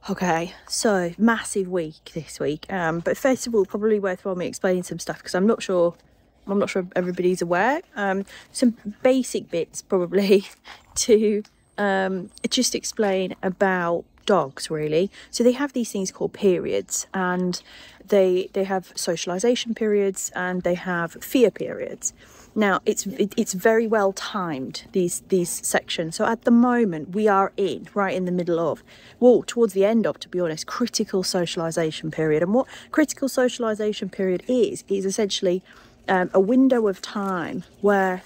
Okay, so massive week this week, but first of all, probably worthwhile me explaining some stuff because I'm not sure everybody's aware. Some basic bits probably to just explain about dogs, really. So they have these things called periods, and they have socialization periods and they have fear periods. Now it's very well timed, these sections. So at the moment we are right in the middle of, well, towards the end of, to be honest, critical socialization period. And what critical socialization period is essentially a window of time where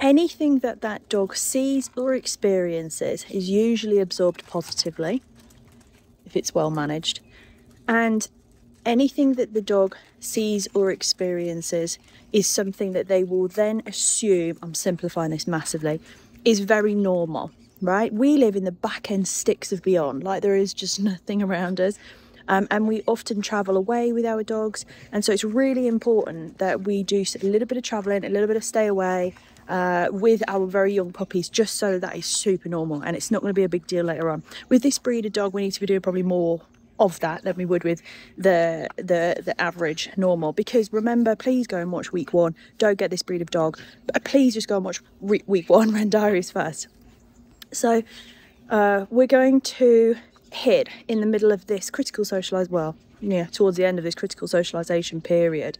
anything that dog sees or experiences is usually absorbed positively if it's well managed, and anything that the dog sees or experiences is something that they will then assume, I'm simplifying this massively, is very normal, right? We live in the back end sticks of beyond, like there is just nothing around us. And we often travel away with our dogs. And so it's really important that we do a little bit of traveling, a little bit of stay away with our very young puppies, just so that is super normal and it's not going to be a big deal later on. With this breed of dog, we need to be doing probably more of that than we would with the average normal, because remember, please go and watch week 1. Don't get this breed of dog, but please just go and watch week 1 Renegade Diaries first. So we're going to hit in the middle of this critical towards the end of this critical socialization period,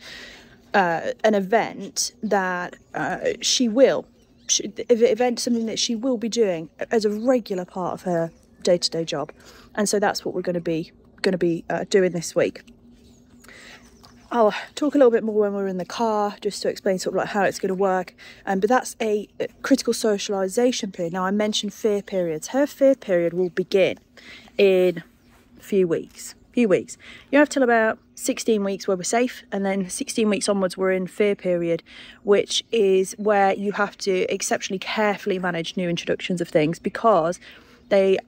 an event that something that she will be doing as a regular part of her day-to-day job. And so that's what we're going to be doing this week. I'll talk a little bit more when we're in the car, just to explain sort of like how it's going to work. But that's a critical socialization period. Now, I mentioned fear periods. Her fear period will begin in a few weeks. You have till about 16 weeks where we're safe, and then 16 weeks onwards we're in fear period, which is where you have to exceptionally carefully manage new introductions of things, because they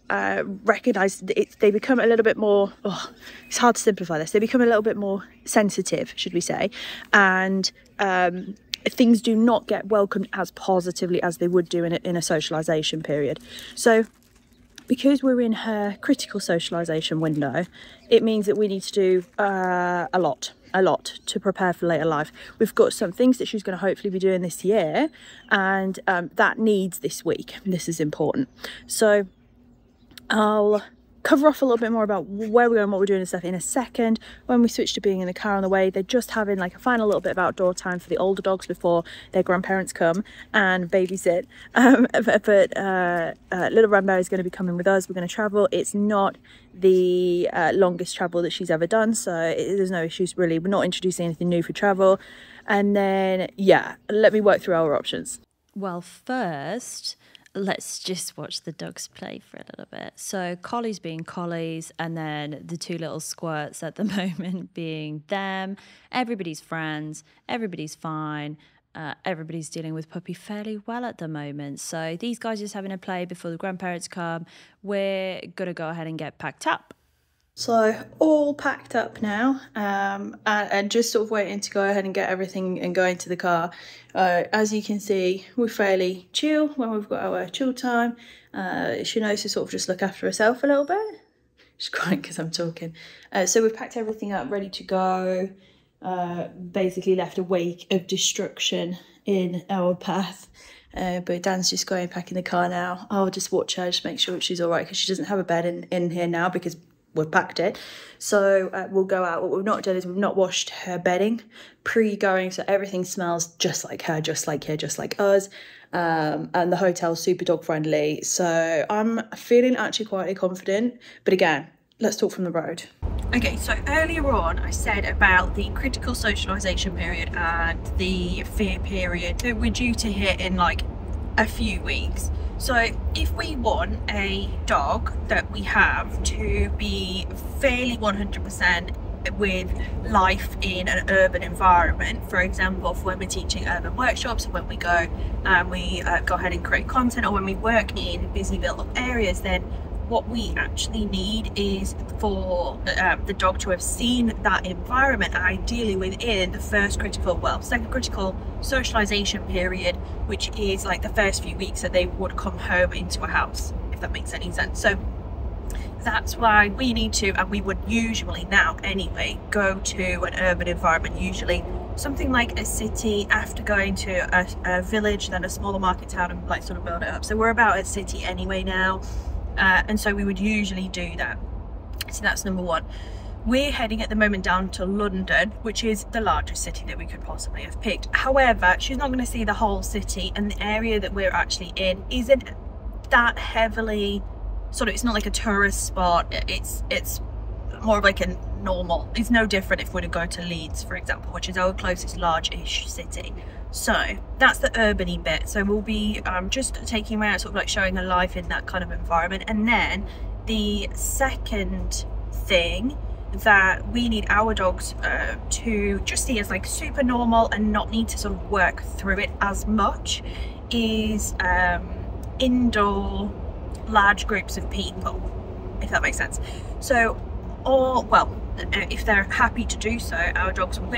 recognise they become a little bit more, it's hard to simplify this, they become a little bit more sensitive, should we say, and things do not get welcomed as positively as they would do in a socialisation period. So because we're in her critical socialisation window, it means that we need to do a lot to prepare for later life. We've got some things that she's going to hopefully be doing this year, and that needs this week. This is important. So I'll cover off a little bit more about where we're going and what we're doing and stuff in a second. When we switch to being in the car on the way, they're just having like a final little bit of outdoor time for the older dogs before their grandparents come and babysit. But little Rambo is going to be coming with us. We're going to travel. It's not the longest travel that she's ever done, so there's no issues really. We're not introducing anything new for travel. And then, yeah, let me work through our options. Well, first, let's just watch the dogs play for a little bit. So collies being collies, and then the two little squirts at the moment being them. Everybody's friends, everybody's fine. Everybody's dealing with Puppy fairly well at the moment. So these guys are just having a play before the grandparents come. We're going to go ahead and get packed up. So all packed up now, and just sort of waiting to go ahead and get everything and go into the car. As you can see, we're fairly chill when we've got our chill time. She knows to sort of just look after herself a little bit. She's crying because I'm talking. So we've packed everything up, ready to go. Basically left a wake of destruction in our path. But Dan's just going back in the car now. I'll just watch her, just make sure she's all right, because she doesn't have a bed in here now because we've packed it. So we'll go out. What we've not done is we've not washed her bedding pre-going, so everything smells just like her, just like her, just like us. And the hotel's super dog friendly, so I'm feeling actually quite confident. But again, let's talk from the road. Okay, so earlier on I said about the critical socialisation period and the fear period that we're due to hit in like a few weeks. So if we want a dog that we have to be fairly 100% with life in an urban environment, for example, for when we're teaching urban workshops, when we go and we go ahead and create content, or when we work in busy built-up areas, then what we actually need is for the dog to have seen that environment, ideally within the second critical socialization period, which is like the first few weeks that they would come home into a house, if that makes any sense. So That's why we need to, and we would usually now anyway, go to an urban environment, usually something like a city, after going to a village, then a smaller market town, and like sort of build it up. So we're about a city anyway now, and so we would usually do that. So that's number one. We're heading at the moment down to London, which is the largest city that we could possibly have picked. However, she's not going to see the whole city, and the area that we're actually in isn't that heavily sort of, it's not like a tourist spot. It's more of like a normal, it's no different if we were to go to Leeds, for example, which is our closest large-ish city. So that's the urban-y bit. So we'll be just taking around, sort of like showing her life in that kind of environment. And then the second thing that we need our dogs to just see as like super normal and not need to sort of work through it as much is indoor large groups of people, if that makes sense. So, or well, if they're happy to do so, our dogs will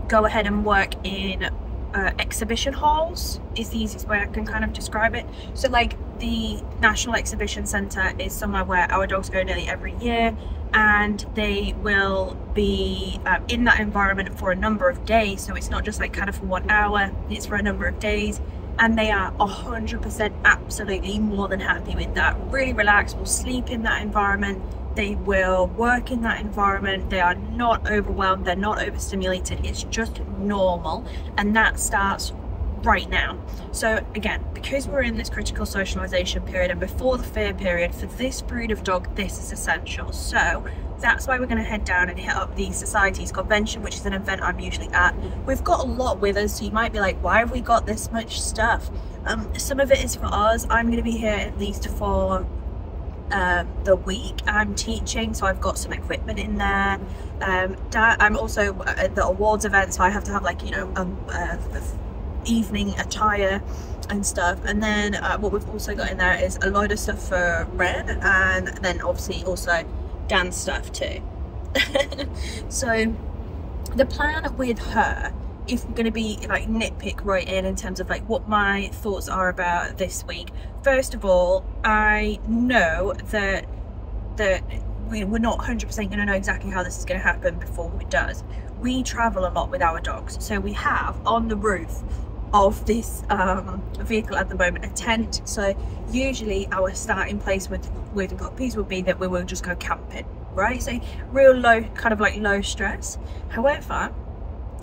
go ahead and work in exhibition halls, is the easiest way I can kind of describe it. So like the National Exhibition Centre is somewhere where our dogs go nearly every year, and they will be in that environment for a number of days. So it's not just like kind of for 1 hour, it's for a number of days. And they are 100% absolutely more than happy with that. Really relaxed, will sleep in that environment. They will work in that environment. They are not overwhelmed, they're not overstimulated. It's just normal, and that starts right now. So again, because we're in this critical socialization period and before the fear period, for this breed of dog, this is essential. So that's why we're going to head down and hit up the Societies Convention, which is an event I'm usually at. We've got a lot with us, so you might be like, why have we got this much stuff? Some of it is for us. I'm going to be here at least for the week I'm teaching, so I've got some equipment in there. I'm also at the awards event, so I have to have like, you know, evening attire and stuff. And then what we've also got in there is a load of stuff for Ren, and then obviously also Dan's stuff too. So the plan with her, if we're going to be like nitpick right in terms of like what my thoughts are about this week, first of all, I know that we're not 100% going to know exactly how this is going to happen before it does. We travel a lot with our dogs, so we have on the roof of this vehicle at the moment a tent. So usually our starting place with puppies would be that we will just go camping, right? So real low, kind of like low stress. However,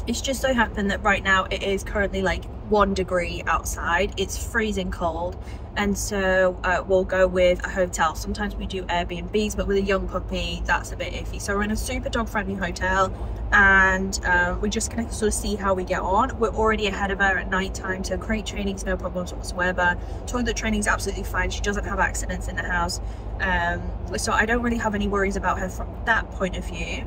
it's just so happened that right now it is currently like 1 degree outside. It's freezing cold, and so we'll go with a hotel. Sometimes we do Airbnbs, but with a young puppy that's a bit iffy. So we're in a super dog friendly hotel, and we're just gonna sort of see how we get on. We're already ahead of her at night time, so crate training's no problems whatsoever. Toilet training's absolutely fine. She doesn't have accidents in the house, so I don't really have any worries about her from that point of view.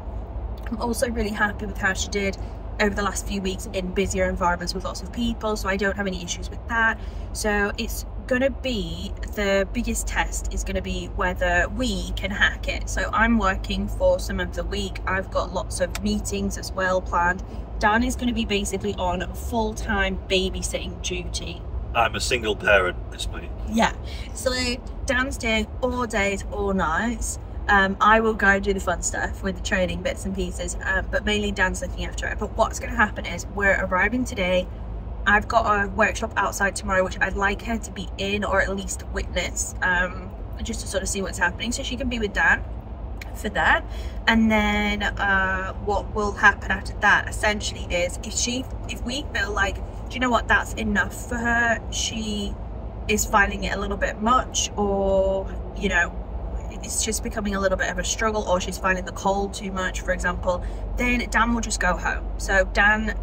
I'm also really happy with how she did over the last few weeks in busier environments with lots of people, so I don't have any issues with that. So it's gonna be, the biggest test is gonna be whether we can hack it. So I'm working for some of the week. I've got lots of meetings as well planned. Dan is going to be basically on full-time babysitting duty. I'm a single parent this week. Yeah, so Dan's doing all days, all nights. I will go do the fun stuff with the training bits and pieces, but mainly Dan's looking after it. But what's going to happen is we're arriving today. I've got a workshop outside tomorrow, which I'd like her to be in, or at least witness, just to sort of see what's happening, so she can be with Dan for that. And then what will happen after that essentially is if we feel like, do you know what, that's enough for her, she is finding it a little bit much, or you know, it's just becoming a little bit of a struggle, or she's finding the cold too much, for example, then Dan will just go home. So Dan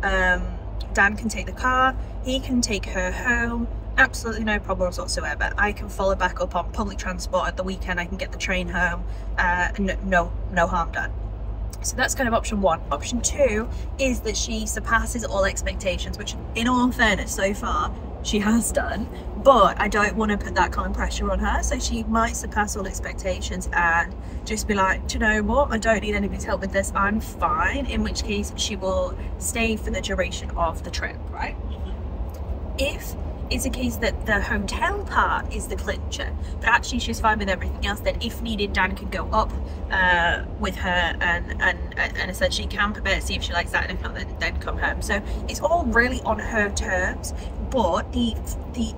can take the car, he can take her home, absolutely no problems whatsoever. I can follow back up on public transport at the weekend, I can get the train home, no harm done. So that's kind of option one. Option two is that she surpasses all expectations, which in all fairness so far she has done, but I don't want to put that kind of pressure on her. So she might surpass all expectations and just be like, do you know what, I don't need anybody's help with this, I'm fine, in which case she will stay for the duration of the trip, right? If it's a case that the hotel part is the clincher, but actually she's fine with everything else. Then if needed, Dan can go up with her and essentially camp a bit, see if she likes that, and if not, then come home. So it's all really on her terms. But the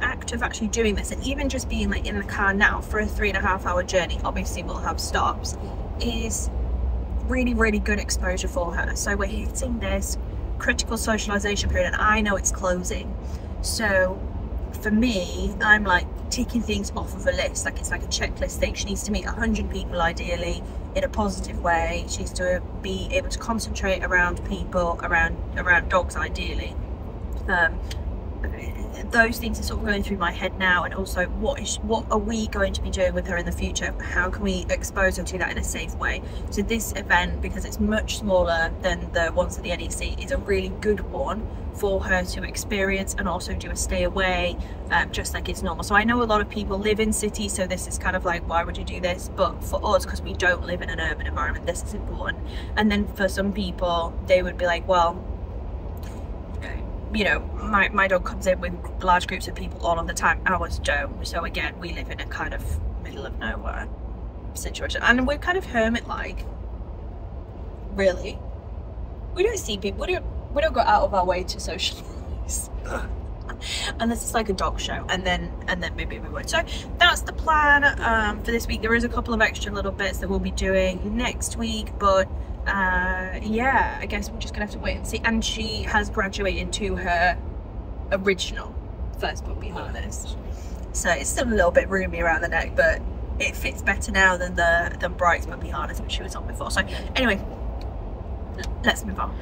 act of actually doing this, and even just being like in the car now for a 3.5 hour journey, obviously we'll have stops, is really, really good exposure for her. So we're hitting this critical socialization period, and I know it's closing. So for me, I'm like ticking things off of a list, like it's like a checklist thing. She needs to meet 100 people ideally in a positive way. She needs to be able to concentrate around people, around dogs ideally. Those things are sort of going through my head now, and also what are we going to be doing with her in the future? How can we expose her to that in a safe way? So this event, because it's much smaller than the ones at the NEC, is a really good one for her to experience and also do a stay away, just like it's normal. So I know a lot of people live in cities, so this is kind of like, why would you do this? But for us, because we don't live in an urban environment, this is important. And then for some people, they would be like, well, you know, my dog comes in with large groups of people all of the time. Ours don't. So again, we live in a kind of middle of nowhere situation, and we're kind of hermit-like. Really, we don't see people. We don't go out of our way to socialize. Unless it's like a dog show, and then maybe we would. So that's the plan for this week. There is a couple of extra little bits that we'll be doing next week, but yeah, I guess we're just gonna have to wait and see. And she has graduated to her original first puppy harness, so it's still a little bit roomy around the neck, but it fits better now than Bright's puppy harness, which she was on before. So anyway, let's move on.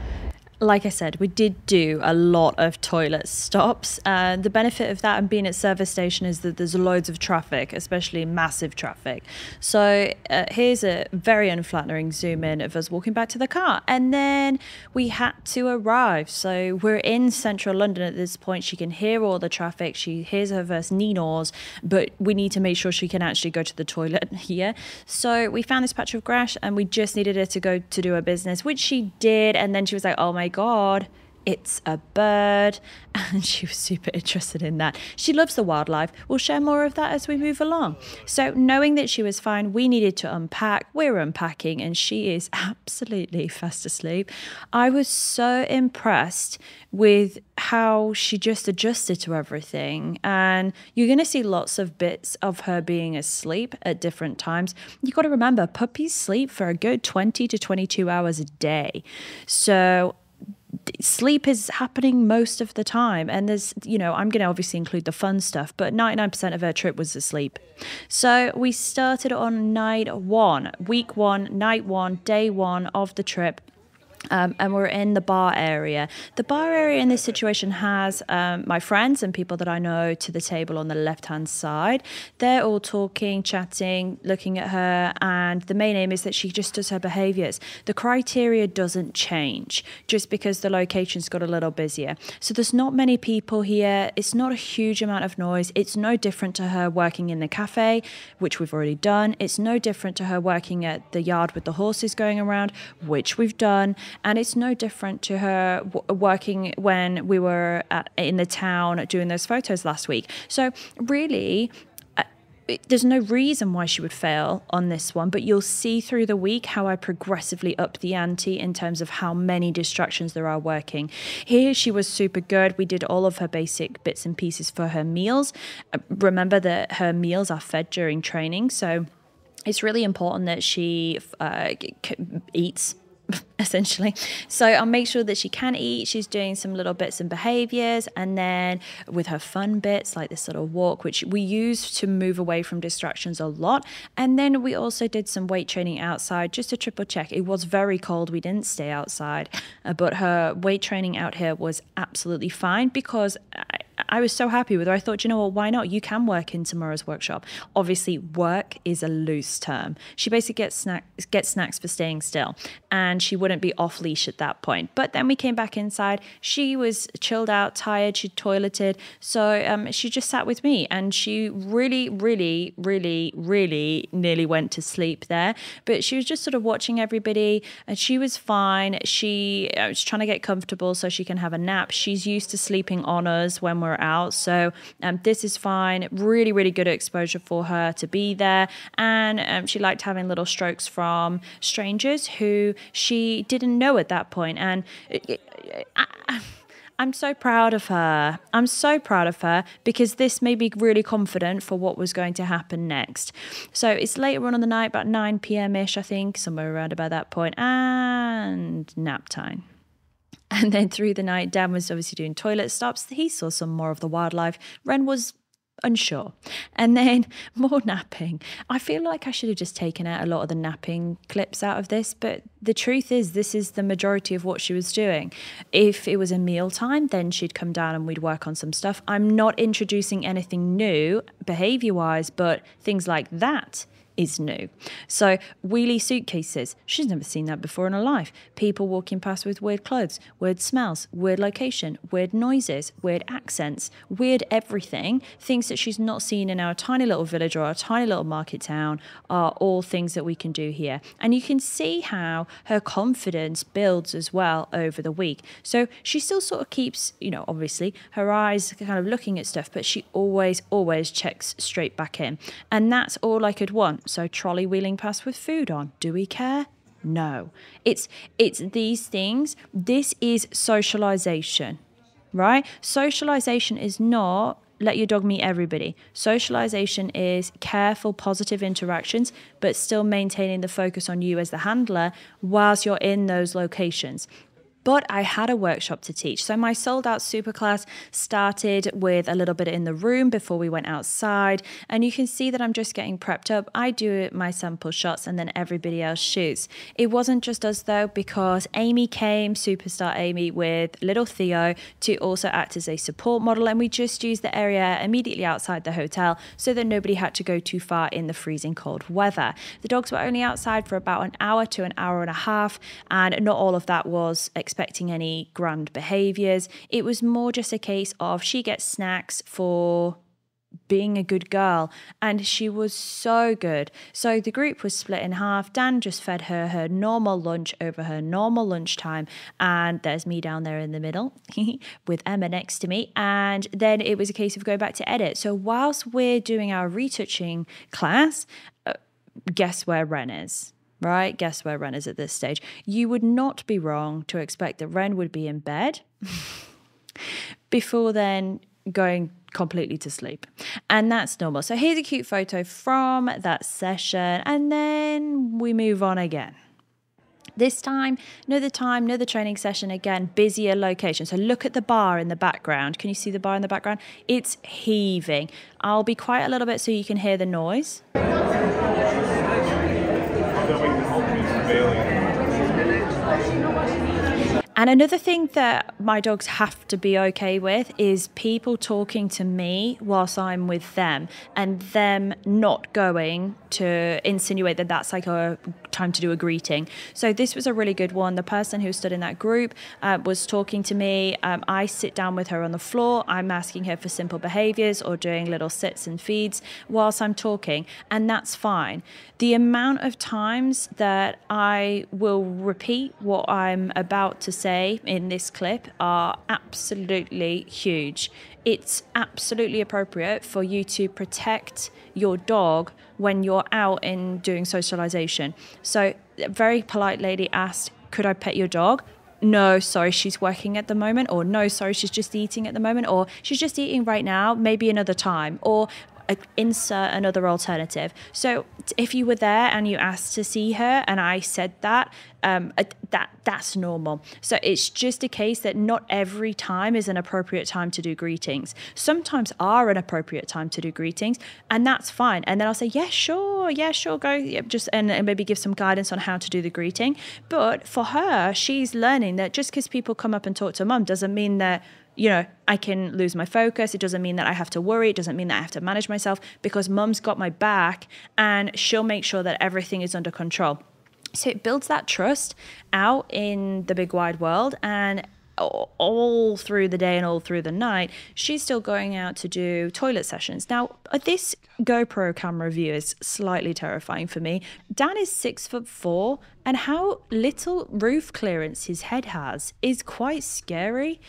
Like I said, we did do a lot of toilet stops. The benefit of that and being at service station is that there's loads of traffic, especially massive traffic. So here's a very unflattering zoom in of us walking back to the car. And then we had to arrive. So we're in central London at this point. She can hear all the traffic. She hears her first Ninos, but we need to make sure she can actually go to the toilet here. So we found this patch of grass and we just needed her to go to do her business, which she did. And then she was like, oh my God, it's a bird, and she was super interested in that. She loves the wildlife. We'll share more of that as we move along. So knowing that she was fine, we needed to unpack. We're unpacking and she is absolutely fast asleep. I was so impressed with how she just adjusted to everything, and you're going to see lots of bits of her being asleep at different times. You got to remember, puppies sleep for a good 20 to 22 hours a day. So sleep is happening most of the time, and there's, you know, I'm going to obviously include the fun stuff, but 99% of her trip was asleep. So we started on week one, night one, day one of the trip. And we're in the bar area. The bar area in this situation has my friends and people that I know to the table on the left-hand side. They're all talking, chatting, looking at her, and the main aim is that she just does her behaviours. The criteria doesn't change just because the location's got a little busier. So there's not many people here. It's not a huge amount of noise. It's no different to her working in the cafe, which we've already done. It's no different to her working at the yard with the horses going around, which we've done. And it's no different to her working when we were in the town doing those photos last week. So really, there's no reason why she would fail on this one, but you'll see through the week how I progressively up the ante in terms of how many distractions there are working. Here she was super good. We did all of her basic bits and pieces for her meals. Remember that her meals are fed during training, so it's really important that she eats, essentially. So I'll make sure that she can eat. She's doing some little bits and behaviors, and then with her fun bits like this little walk, which we use to move away from distractions a lot. And then we also did some weight training outside just to triple check. It was very cold. We didn't stay outside, but her weight training out here was absolutely fine because I was so happy with her. I thought, you know what, why not? You can work in tomorrow's workshop. Obviously, work is a loose term. She basically gets snacks for staying still, and she wouldn't be off leash at that point. But then we came back inside. She was chilled out, tired. She toileted. So she just sat with me, and she really, really, really, really nearly went to sleep there. But she was just sort of watching everybody, and she was fine. She was trying to get comfortable so she can have a nap. She's used to sleeping on us when we're somewhere else. So this is fine. Really, really good exposure for her to be there. And she liked having little strokes from strangers who she didn't know at that point. And I'm so proud of her. I'm so proud of her because this made me really confident for what was going to happen next. So it's later on in the night, about 9 p.m.-ish, I think, somewhere around about that point, and nap time. And then through the night, Dan was obviously doing toilet stops. He saw some more of the wildlife. Ren was unsure. And then more napping. I feel like I should have just taken out a lot of the napping clips out of this, but the truth is this is the majority of what she was doing. If it was a mealtime, then she'd come down and we'd work on some stuff. I'm not introducing anything new behavior-wise, but things like that is new. So wheelie suitcases, she's never seen that before in her life. People walking past with weird clothes, weird smells, weird location, weird noises, weird accents, weird everything. Things that she's not seen in our tiny little village or our tiny little market town are all things that we can do here. And you can see how her confidence builds as well over the week. So she still sort of keeps, obviously her eyes kind of looking at stuff, but she always checks straight back in. And that's all I could want. So trolley wheeling past with food on. Do we care? No. It's these things. This is socialization, right? Socialization is not let your dog meet everybody. Socialization is careful, positive interactions, but still maintaining the focus on you as the handler whilst you're in those locations. But I had a workshop to teach. So my sold out superclass started with a little bit in the room before we went outside. And you can see that I'm just getting prepped up. I do my sample shots and then everybody else shoots. It wasn't just us though, because Amy came, superstar Amy, with little Theo to also act as a support model. And we just used the area immediately outside the hotel so that nobody had to go too far in the freezing cold weather. The dogs were only outside for about an hour to an hour and a half. And not all of that was expecting any grand behaviors. It was more just a case of she gets snacks for being a good girl, and she was so good. So the group was split in half. Dan just fed her normal lunch over her normal lunchtime, and there's me down there in the middle with Emma next to me, and then it was a case of going back to edit. So whilst we're doing our retouching class, guess where Ren is? Right? Guess where Ren is at this stage. You would not be wrong to expect that Ren would be in bed before then going completely to sleep. And that's normal. So here's a cute photo from that session. And then we move on again. This time, another training session, again, busier location. So look at the bar in the background. Can you see the bar in the background? It's heaving. I'll be quiet a little bit so you can hear the noise. And another thing that my dogs have to be okay with is people talking to me whilst I'm with them, and them not going to insinuate that that's like a time to do a greeting. So this was a really good one. The person who stood in that group was talking to me. I sit down with her on the floor. I'm asking her for simple behaviors or doing little sits and feeds whilst I'm talking, and that's fine. The amount of times that I will repeat what I'm about to say in this clip are absolutely huge. It's absolutely appropriate for you to protect your dog when you're out in doing socialization. So a very polite lady asked, "Could I pet your dog?" "No, sorry, she's working at the moment," or "No, sorry, she's just eating at the moment," or "She's just eating right now, maybe another time," or insert another alternative. So if you were there and you asked to see her and I said that, that's normal. So it's just a case that not every time is an appropriate time to do greetings. Sometimes are an appropriate time to do greetings, and that's fine. And then I'll say, yeah, sure, go. Yeah, just and maybe give some guidance on how to do the greeting. But for her, she's learning that just because people come up and talk to mum doesn't mean that, I can lose my focus. It doesn't mean that I have to worry. It doesn't mean that I have to manage myself, because mum's got my back and she'll make sure that everything is under control. So it builds that trust out in the big wide world, and all through the day and all through the night, she's still going out to do toilet sessions. Now, this GoPro camera view is slightly terrifying for me. Dan is 6'4", and how little roof clearance his head has is quite scary.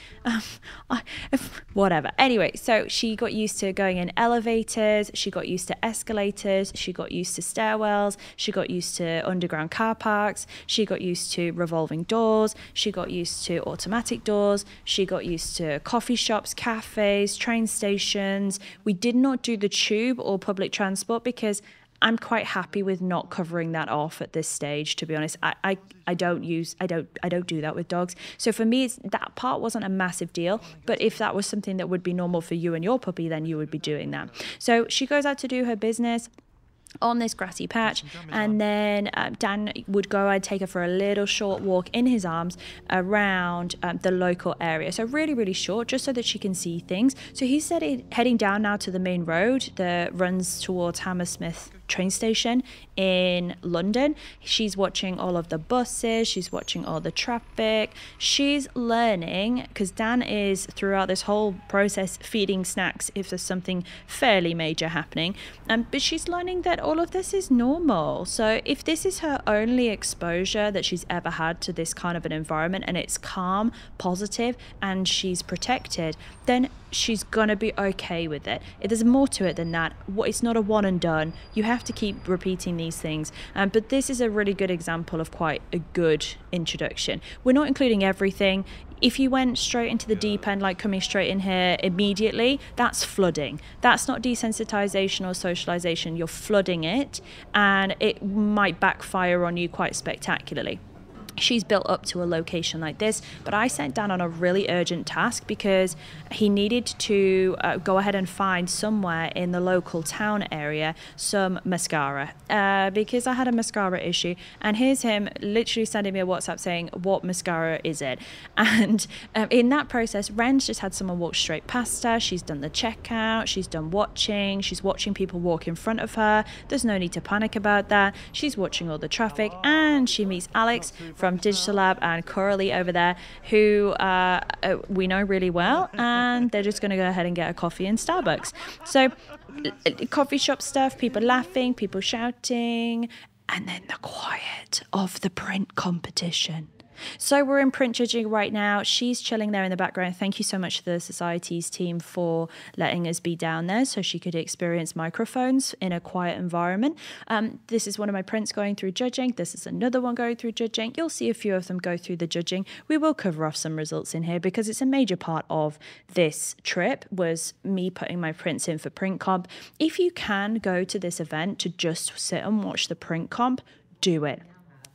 Whatever. Anyway, so she got used to going in elevators, she got used to escalators, she got used to stairwells, she got used to underground car parks, she got used to revolving doors, she got used to automatic doors, she got used to coffee shops, cafes, train stations. We did not do the tube or public transport because I'm quite happy with not covering that off at this stage, to be honest. I don't do that with dogs. So for me, that part wasn't a massive deal. But if that was something that would be normal for you and your puppy, then you would be doing that. So she goes out to do her business on this grassy patch, and then Dan would go and take her for a little short walk in his arms around the local area. So really, really short, just so that she can see things. So he's heading down now to the main road that runs towards Hammersmith train station in London. She's watching all of the buses, she's watching all the traffic, she's learning, because Dan is throughout this whole process feeding snacks if there's something fairly major happening, but she's learning that all of this is normal. So if this is her only exposure that she's ever had to this kind of an environment, and it's calm, positive, and she's protected, then she's gonna be okay with it. There's more to it than that. It's not a one and done. You have to keep repeating these things, but this is a really good example of quite a good introduction. We're not including everything. If you went straight into the deep end, like coming straight in here immediately, that's flooding. That's not desensitization or socialization. You're flooding it, and it might backfire on you quite spectacularly. She's built up to a location like this, but I sent Dan on a really urgent task because he needed to go ahead and find somewhere in the local town area some mascara, because I had a mascara issue, and here's him literally sending me a WhatsApp saying, what mascara is it? And in that process, Ren's just had someone walk straight past her. She's done the checkout, she's done watching, she's watching people walk in front of her. There's no need to panic about that. She's watching all the traffic, and she meets Alex from Digital Lab and Coralie over there, who we know really well, and they're just going to go ahead and get a coffee in Starbucks. So coffee shop stuff, people laughing, people shouting, and then the quiet of the print competition. So we're in print judging right now. She's chilling there in the background. Thank you so much to the Societies team for letting us be down there so she could experience microphones in a quiet environment. This is one of my prints going through judging. This is another one going through judging. You'll see a few of them go through the judging. We will cover off some results in here because it's a major part of this trip was me putting my prints in for print comp. If you can go to this event to just sit and watch the print comp, do it.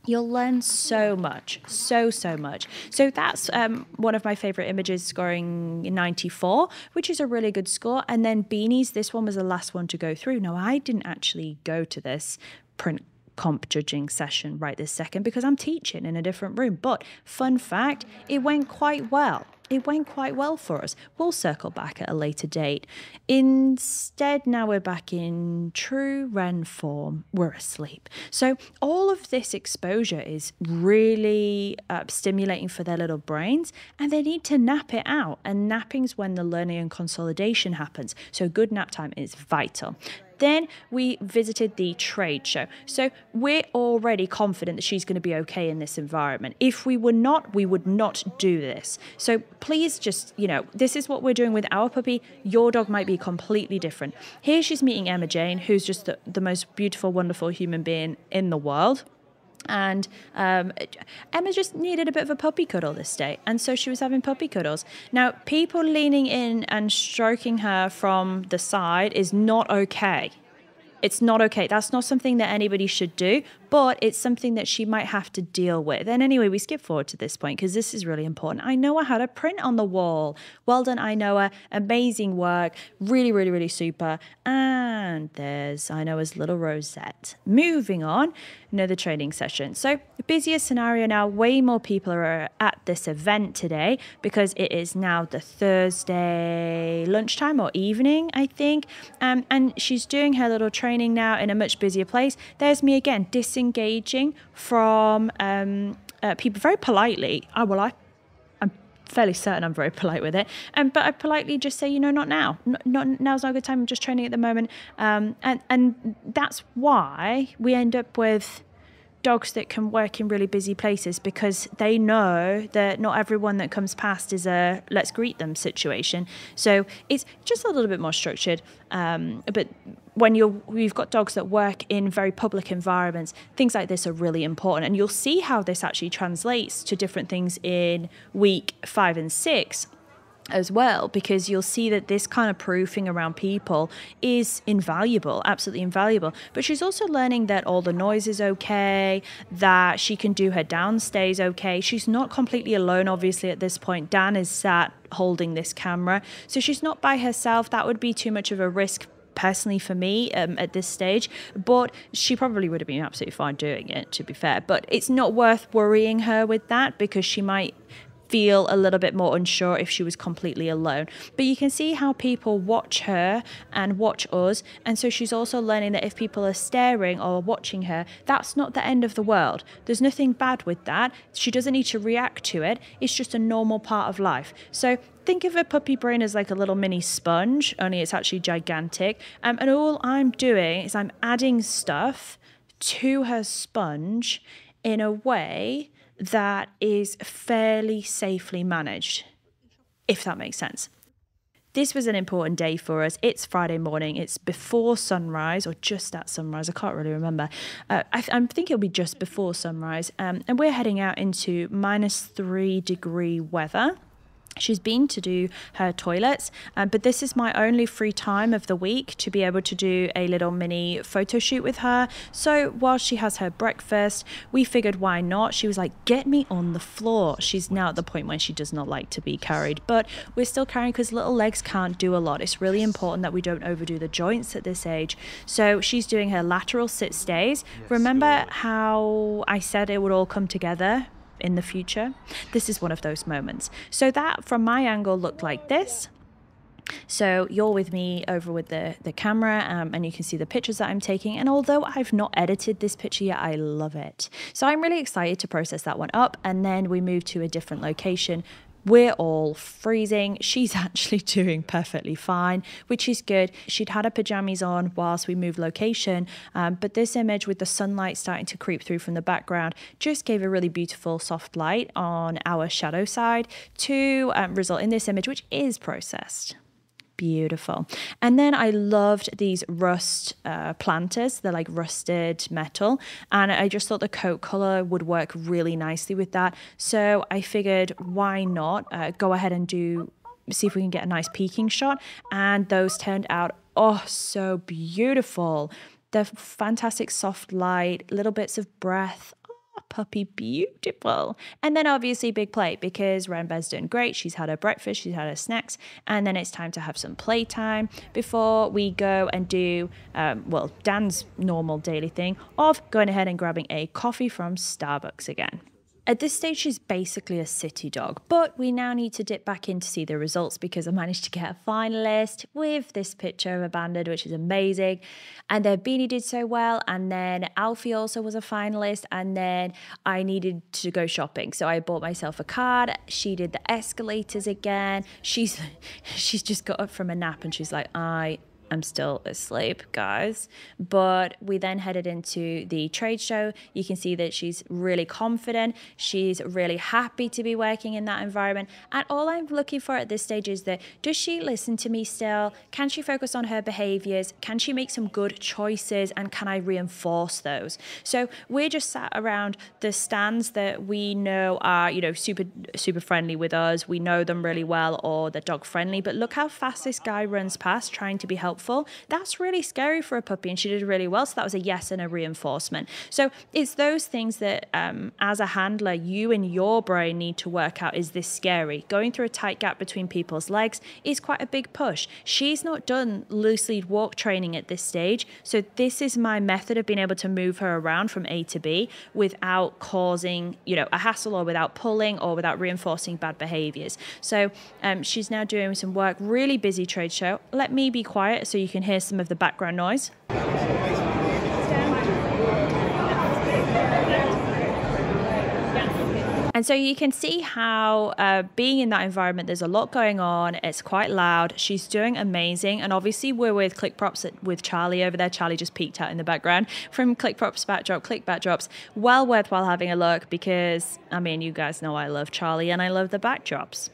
You'll learn so much, so much. So that's one of my favorite images, scoring 94, which is a really good score. And then beanies, this one was the last one to go through. Now, I didn't actually go to this print comp judging session right this second because I'm teaching in a different room. But fun fact, it went quite well. It went quite well for us. We'll circle back at a later date. Instead, now we're back in true Ren form. We're asleep. So all of this exposure is really stimulating for their little brains, and they need to nap it out. And napping's when the learning and consolidation happens. So good nap time is vital. Then we visited the trade show. So we're already confident that she's going to be okay in this environment. If we were not, we would not do this. So please just, this is what we're doing with our puppy. Your dog might be completely different. Here she's meeting Emma Jane, who's just the most beautiful, wonderful human being in the world. And Emma just needed a bit of a puppy cuddle this day, and so she was having puppy cuddles. Now, people leaning in and stroking her from the side is not okay. It's not okay. That's not something that anybody should do, but it's something that she might have to deal with. And anyway, we skip forward to this point because this is really important. Inoa had a print on the wall. Well done, Inoa. Amazing work. Really, really, really super. And there's Inoa's little rosette. Moving on, another training session. So busier scenario now. Way more people are at this event today because it is now the Thursday lunchtime or evening, I think. And she's doing her little training now in a much busier place. There's me again, disengaging from people very politely. I'm fairly certain I'm very polite with it. But I politely just say, not now. Now's not a good time. I'm just training at the moment. And that's why we end up with dogs that can work in really busy places because they know that not everyone that comes past is a let's greet them situation. So it's just a little bit more structured. But when you've got dogs that work in very public environments, things like this are really important. And you'll see how this actually translates to different things in week 5 and 6 as well, because you'll see that this kind of proofing around people is invaluable, absolutely invaluable. But she's also learning that all the noise is okay, that she can do her downstays okay. She's not completely alone, obviously, at this point. Dan is sat holding this camera, so she's not by herself. That would be too much of a risk personally for me at this stage, but she probably would have been absolutely fine doing it, to be fair. But it's not worth worrying her with that, because she might feel a little bit more unsure if she was completely alone. But you can see how people watch her and watch us, and so she's also learning that if people are staring or watching her, that's not the end of the world. There's nothing bad with that. She doesn't need to react to it. It's just a normal part of life. So think of a puppy brain as like a little mini sponge, only it's actually gigantic. And all I'm doing is I'm adding stuff to her sponge in a way that is fairly safely managed, if that makes sense. This was an important day for us. It's Friday morning. It's before sunrise, or just at sunrise. I can't really remember. I think it'll be just before sunrise. And we're heading out into -3 degree weather. She's been to do her toilets, but this is my only free time of the week to be able to do a little mini photo shoot with her. So while she has her breakfast, we figured why not? She was like, get me on the floor. She's now at the point where she does not like to be carried, but we're still carrying because little legs can't do a lot. It's really important that we don't overdo the joints at this age. So she's doing her lateral sit stays. Remember how I said it would all come together in the future? This is one of those moments. So that from my angle looked like this. So you're with me over with the camera, and you can see the pictures that I'm taking. And although I've not edited this picture yet, I love it. So I'm really excited to process that one up. And then we move to a different location. We're all freezing. She's actually doing perfectly fine, which is good. She'd had her pajamas on whilst we moved location, but this image with the sunlight starting to creep through from the background just gave a really beautiful soft light on our shadow side to result in this image, which is processed. Beautiful. And then I loved these rust planters. They're like rusted metal, and I just thought the coat color would work really nicely with that. So I figured why not go ahead and see if we can get a nice peeking shot. And those turned out so beautiful. They're fantastic soft light, little bits of breath. Puppy beautiful. And then obviously big plate, because Renbe's doing great. She's had her breakfast, she's had her snacks, and then it's time to have some playtime before we go and do Dan's normal daily thing of going ahead and grabbing a coffee from Starbucks again. At this stage, she's basically a city dog, but we now need to dip back in to see the results, because I managed to get a finalist with this picture of a banded, which is amazing. And then Beanie did so well, and then Alfie also was a finalist, and then I needed to go shopping. So I bought myself a card. She did the escalators again. She's just got up from a nap, and she's like, I'm still asleep, guys. But we then headed into the trade show. You can see that she's really confident. She's really happy to be working in that environment. And all I'm looking for at this stage is that, does she listen to me still? Can she focus on her behaviors? Can she make some good choices? And can I reinforce those? So we're just sat around the stands that we know are, super friendly with us. We know them really well, or they're dog friendly. But look how fast this guy runs past trying to be helpful. That's really scary for a puppy, and she did really well. So that was a yes and a reinforcement. So it's those things that as a handler, you and your brain need to work out. Is this scary? Going through a tight gap between people's legs is quite a big push. She's not done loose lead walk training at this stage. So this is my method of being able to move her around from A to B without causing, a hassle, or without pulling, or without reinforcing bad behaviors. So she's now doing some work, really busy trade show. Let me be quiet so you can hear some of the background noise. And so you can see how being in that environment, there's a lot going on. It's quite loud. She's doing amazing. And obviously we're with Click Props with Charlie over there. Charlie just peeked out in the background from Click Props Backdrop, Click Backdrops. Well worthwhile having a look because, I mean, you guys know I love Charlie and I love the backdrops.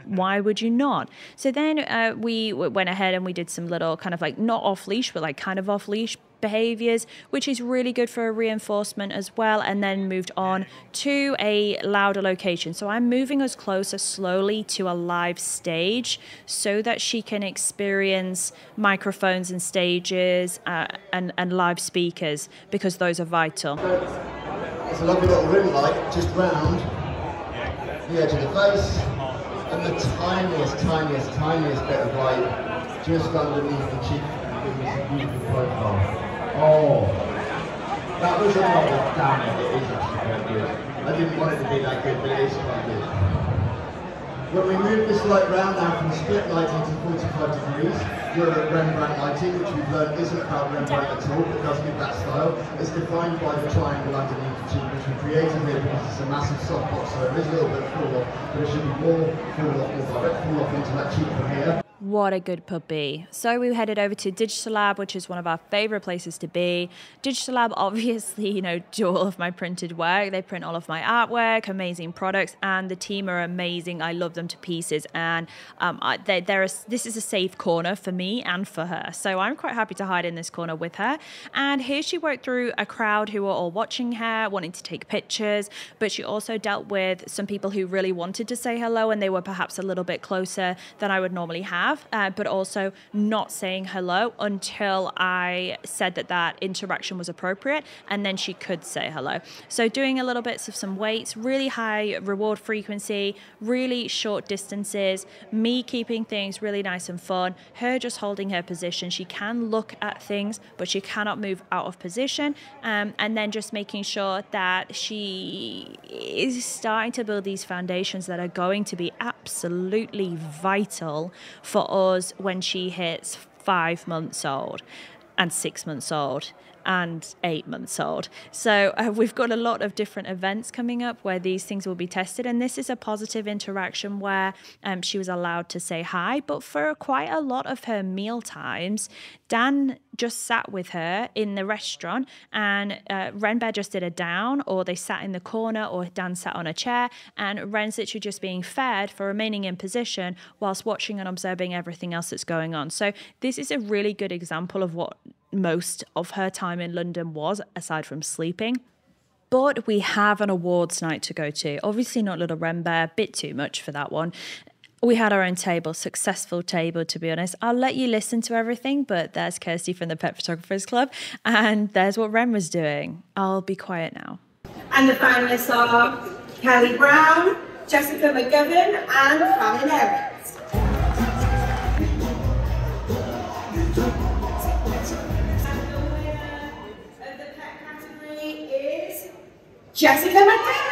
Why would you not? So then we went ahead and we did some little kind of like not off leash, but like kind of off leash behaviors, which is really good for a reinforcement as well, and then moved on to a louder location. So I'm moving us closer slowly to a live stage so that she can experience microphones and stages and live speakers, because those are vital. It's a lovely little ring light just round the edge of the face, and the tiniest bit of light just underneath the cheek, giving us a beautiful profile. Oh, that was a lot of damn it. It is actually quite good. I didn't want it to be that good, but it is quite good. When we move this light round now from split lighting to 45 degrees, you're at Rembrandt lighting, which we've learned isn't about Rembrandt at all, but does give that style. It's defined by the triangle underneath the cheek, which we created here because it's a massive softbox, so there is a little bit of fall off, but it should be more fall off into that cheek from here. What a good puppy. So we headed over to Digital Lab, which is one of our favorite places to be. Digital Lab, obviously, you know, do all of my printed work. They print all of my artwork, amazing products, and the team are amazing. I love them to pieces. And this is a safe corner for me and for her. So I'm quite happy to hide in this corner with her. And here she worked through a crowd who were all watching her, wanting to take pictures, but she also dealt with some people who really wanted to say hello, and they were perhaps a little bit closer than I would normally have. But also not saying hello until I said that interaction was appropriate, and then she could say hello. So doing a little bits of some weights, really high reward frequency, really short distances, me keeping things really nice and fun, her just holding her position. She can look at things, but she cannot move out of position, and then just making sure that she is starting to build these foundations that are going to be absolutely vital for us when she hits 5 months old and 6 months old and 8 months old. So we've got a lot of different events coming up where these things will be tested, and this is a positive interaction where she was allowed to say hi. But for quite a lot of her meal times, Dan just sat with her in the restaurant, and Renbear just did a down, or they sat in the corner, or Dan sat on a chair, and Ren's literally just being fed for remaining in position whilst watching and observing everything else that's going on. So this is a really good example of what most of her time in London was, aside from sleeping. But we have an awards night to go to. Obviously not Little Renbear, bit too much for that one. We had our own table, successful table, to be honest. I'll let you listen to everything, but there's Kirsty from the Pet Photographers Club, and there's what Ren was doing. I'll be quiet now. And the finalists are Kelly Brown, Jessica McGovern, and Fallon Everett. Jessica McGovern.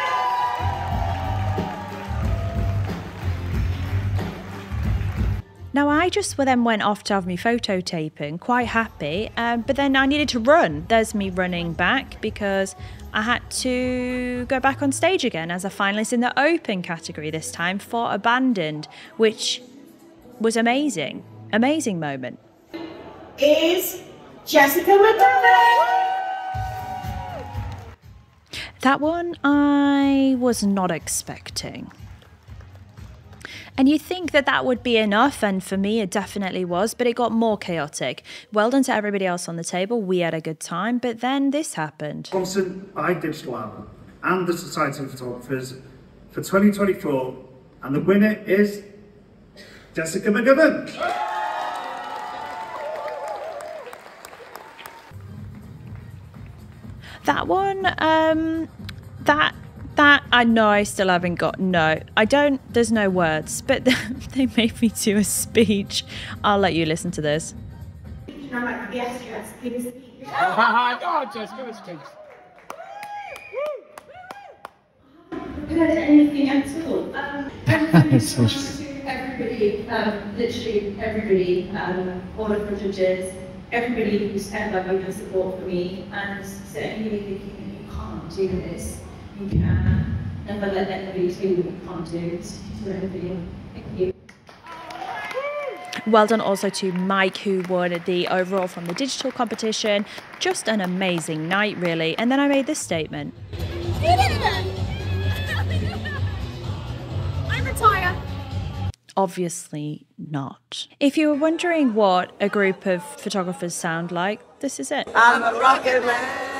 Now, I just then went off to have me photo taping, quite happy, but then I needed to run. There's me running back because I had to go back on stage again as a finalist in the open category this time for Abandoned, which was amazing. Amazing moment. Is Jessica McGovern. That one I was not expecting. And you think that would be enough, and for me it definitely was, but it got more chaotic. Well done to everybody else on the table. We had a good time, but then this happened. Sponsored by Digital Lab and the Society of Photographers for 2024, and the winner is Jessica McGovern. That one, that I know I still haven't got, no, I don't, there's no words, but they made me do a speech. I'll let you listen to this. I'm like, yes, Jess, give a speech. Go on, Jess, give a speech. Prepared anything at all. Everybody, literally everybody, all of the judges, everybody who's ever got your support for me, and certainly thinking that you can't do this, you can. never let anybody tell you what you can't do. Stick to your own video. Thank you. Well done also to Mike, who won the overall from the digital competition. Just an amazing night, really. And then I made this statement. I retire. Obviously not. If you were wondering what a group of photographers sound like, this is it. I'm a rocket man.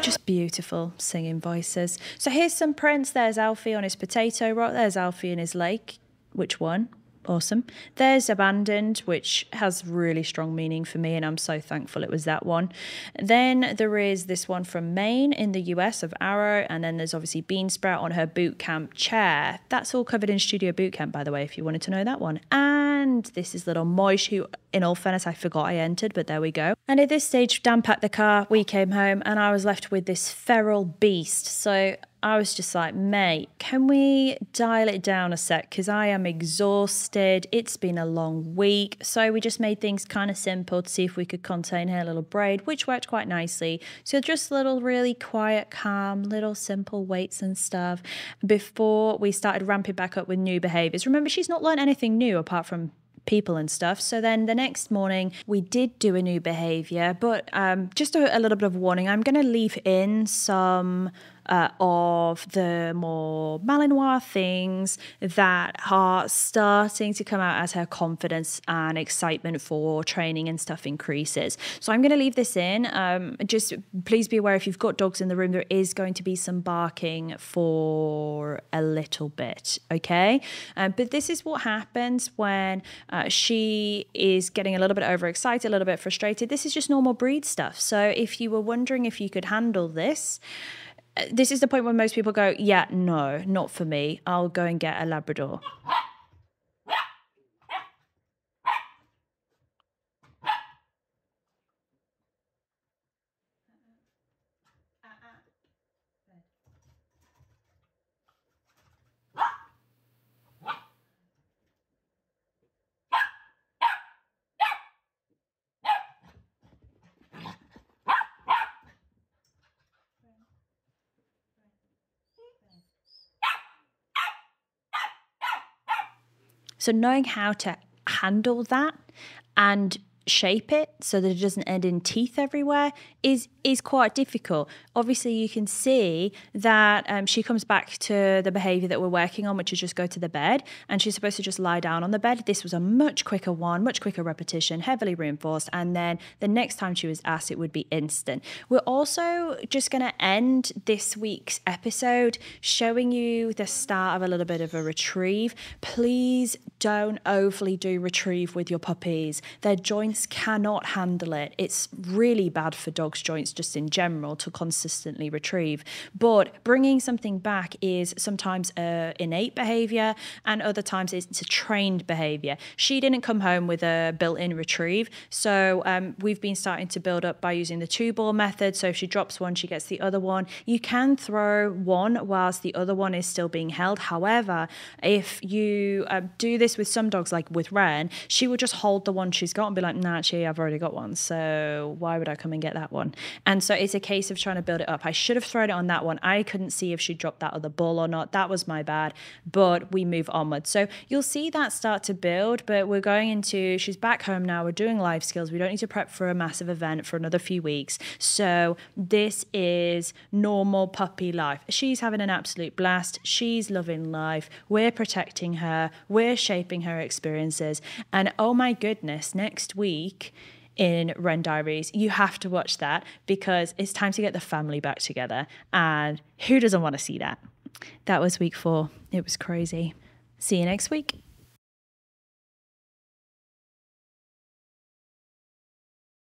Just beautiful singing voices. So here's some prints. There's Alfie on his potato rock. There's Alfie in his lake. Which one? Awesome. There's Abandoned, which has really strong meaning for me, and I'm so thankful it was that one. Then there is this one from Maine in the US of Arrow, and then there's obviously Beansprout on her boot camp chair. That's all covered in Studio Boot Camp, by the way, if you wanted to know that one. And this is little Moish, who, in all fairness, I forgot I entered, but there we go. And at this stage, Dan packed the car, we came home, and I was left with this feral beast. So I was just like, mate, can we dial it down a sec? Because I am exhausted. It's been a long week. So we just made things kind of simple to see if we could contain her little braid, which worked quite nicely. So just little really quiet, calm, little simple weights and stuff before we started ramping back up with new behaviours. Remember, she's not learned anything new apart from people and stuff. So then the next morning we did do a new behaviour, but just a little bit of warning, I'm going to leave in some of the more Malinois things that are starting to come out as her confidence and excitement for training and stuff increases. So I'm going to leave this in. Just please be aware, if you've got dogs in the room, there is going to be some barking for a little bit, okay? But this is what happens when she is getting a little bit overexcited, a little bit frustrated. This is just normal breed stuff. So if you were wondering if you could handle this, this is the point where most people go, yeah, no, not for me. I'll go and get a Labrador. So knowing how to handle that and shape it so that it doesn't end in teeth everywhere is quite difficult. Obviously, you can see that she comes back to the behaviour that we're working on, which is just go to the bed, and she's supposed to just lie down on the bed. This was a much quicker one, much quicker repetition, heavily reinforced, and then the next time she was asked, it would be instant. We're also just going to end this week's episode showing you the start of a little bit of a retrieve. Please don't overly do retrieve with your puppies. Their joints cannot handle it. It's really bad for dogs' joints just in general to consistently retrieve. But bringing something back is sometimes innate behaviour, and other times it's a trained behaviour. She didn't come home with a built-in retrieve, so we've been starting to build up by using the 2-ball method. So if she drops one, she gets the other one. You can throw one whilst the other one is still being held. However, if you do this with some dogs, like with Ren, she will just hold the one she's got and be like, nah, actually, I've already got one, so why would I come and get that one? And so it's a case of trying to build it up. I should have thrown it on that one. I couldn't see if she dropped that other ball or not. That was my bad, but we move onwards. So you'll see that start to build, but we're going into, she's back home now. We're doing life skills. We don't need to prep for a massive event for another few weeks. So this is normal puppy life. She's having an absolute blast. She's loving life. We're protecting her. We're shaping her experiences. And oh my goodness, next week in Ren Diaries, you have to watch that because it's time to get the family back together. And who doesn't want to see that? That was week 4. It was crazy. See you next week.